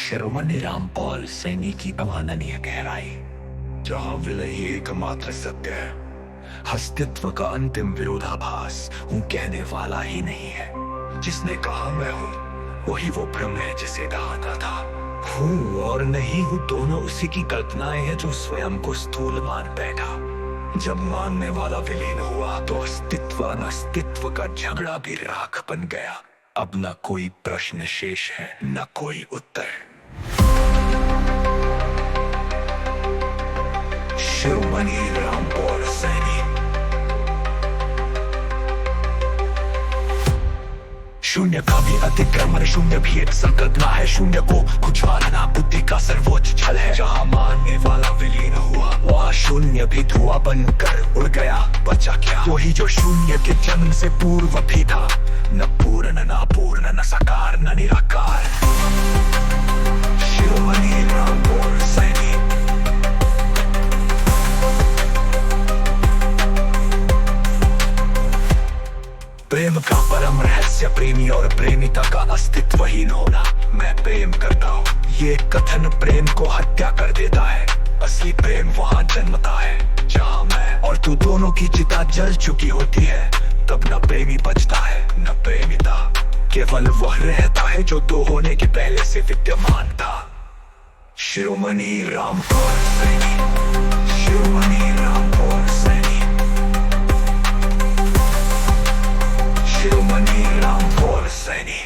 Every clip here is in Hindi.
शिरोमणि रामपाल सैनी की अमाननीय गहराई, जहां विलय ही एकमात्र सत्य है, अस्तित्व का अंतिम विरोधाभास हूं कहने वाला ही नहीं है। जिसने कहा मैं हूं वही वो भ्रम है जिसे दहाता था। हूं और नहीं हूं दोनों उसी की कल्पनाएं हैं जो स्वयं को स्थूल मान बैठा। जब मानने वाला विलीन हुआ तो अस्तित्व अनस्तित्व का झगड़ा भी राख बन गया। अब न कोई प्रश्न शेष है न कोई उत्तर। शिरोमणि रामपाल सैनी। शून्य का भी अतिक्रमण, शून्य भी एक संकल्पना है। शून्य को कुचलना बुद्धि का सर्वोच्च छल है। जहाँ मानने वाला विलीन हुआ वहाँ शून्य भी धुआं बनकर उड़ गया। बचा क्या वही जो शून्य के जन्म से पूर्व भी था, न पूर्ण न अपूर्ण न साकार न निराकार। शिरोमणि रामपाल सैनी। प्रेम का परम रहस्य प्रेमी और प्रेमिता का अस्तित्वहीन होना। मैं प्रेम करता हूँ ये कथन प्रेम को हत्या कर देता है। असली प्रेम वहाँ जन्मता है जहाँ मैं और तू दोनों की चिता जल चुकी होती है। तब न प्रेमी बचता है न प्रेमिता, केवल वह रहता है जो दो होने के पहले से विद्यमान था। शिरोमणि रामपाल सैनी। शिरोमणि रामपाल सैनी। शिरोमणि रामपाल सैनी।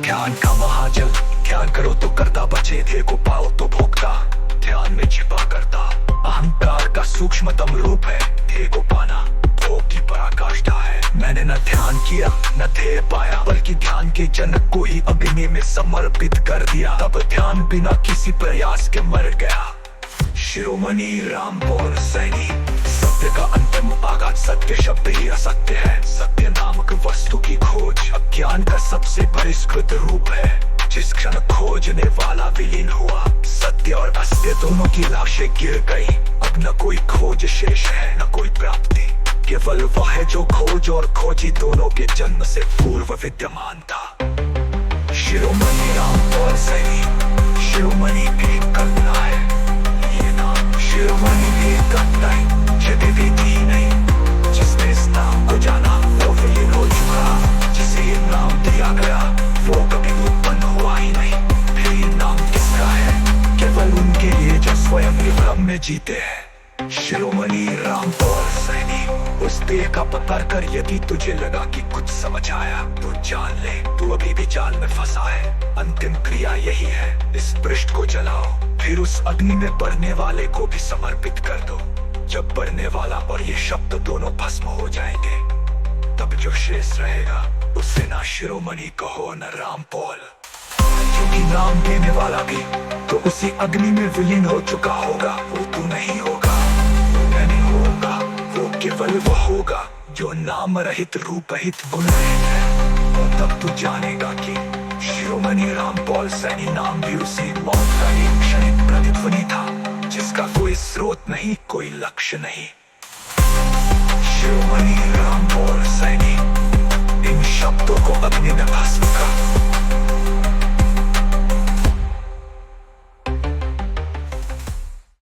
ज्ञान का महाजल, ध्यान करो तो करता, बचे थे को पाओ तो भोगता। ध्यान में छिपा करता अहंकार का सूक्ष्मतम रूप है। थे को पाना भोग की पराकाष्ठा है। मैंने न ध्यान किया न ध्येय पाया, बल्कि ध्यान के जनक को ही अग्नि में समर्पित कर दिया। तब ध्यान बिना किसी प्रयास के मर गया। शिरोमणि रामपाल सैनी। सत्य का अंतिम आगाज सत्य शब्द ही असत्य है। सत्य नामक वस्तु की खोज अज्ञान का सबसे परिष्कृत रूप है। जिस क्षण खोजने वाला विलीन हुआ, सत्य और असत्य दोनों की लाशें गिर गई। अब न कोई खोज शेष है न कोई प्राप्ति, केवल वह है जो खोज और खोजी दोनों के जन्म से पूर्व विद्यमान था। शिरोमणि रामपाल सैनी। शिरोमणि भी एक कल्पना है। ये नाम शिरोमणि भी एक कल्पना है, यद्यपि थी नहीं। जिसने इस नाम को जाना वो विलीन हो चुका। जिसे ये नाम दिया गया वो कभी उत्पन्न हुआ ही नहीं। फिर ये नाम किसका है? केवल उनके लिए जो स्वयं भ्रम में जीते हैं। शिरोमणि रामपाल सैनी। उस देह का पता कर यदि तुझे लगा कि कुछ समझ आया तो जान ले तू अभी भी जाल में फंसा है। अंतिम क्रिया यही है, इस पृष्ठ को जलाओ, फिर उस अग्नि में बढ़ने वाले को भी समर्पित कर दो। जब बढ़ने वाला और ये शब्द दोनों भस्म हो जाएंगे, तब जो शेष रहेगा उसे ना शिरोमणि कहो न रामपाल, क्योंकि नाम देने वाला भी तो उसी अग्नि में विलीन हो चुका होगा। वो तू नहीं होगा, मैं नहीं होगा, वो केवल वो होगा जो नाम रहित रूप रहित गुण रहित है। और तब तू जानेगा कि शिरोमणि रामपाल सैनी नाम भी उसी मौत का एक क्षणिक प्रतिध्वनि था, जिसका कोई स्रोत नहीं कोई लक्ष्य नहीं। शिरोमणि रामपाल सैनी। इन शब्दों को अग्नि में भस्म कर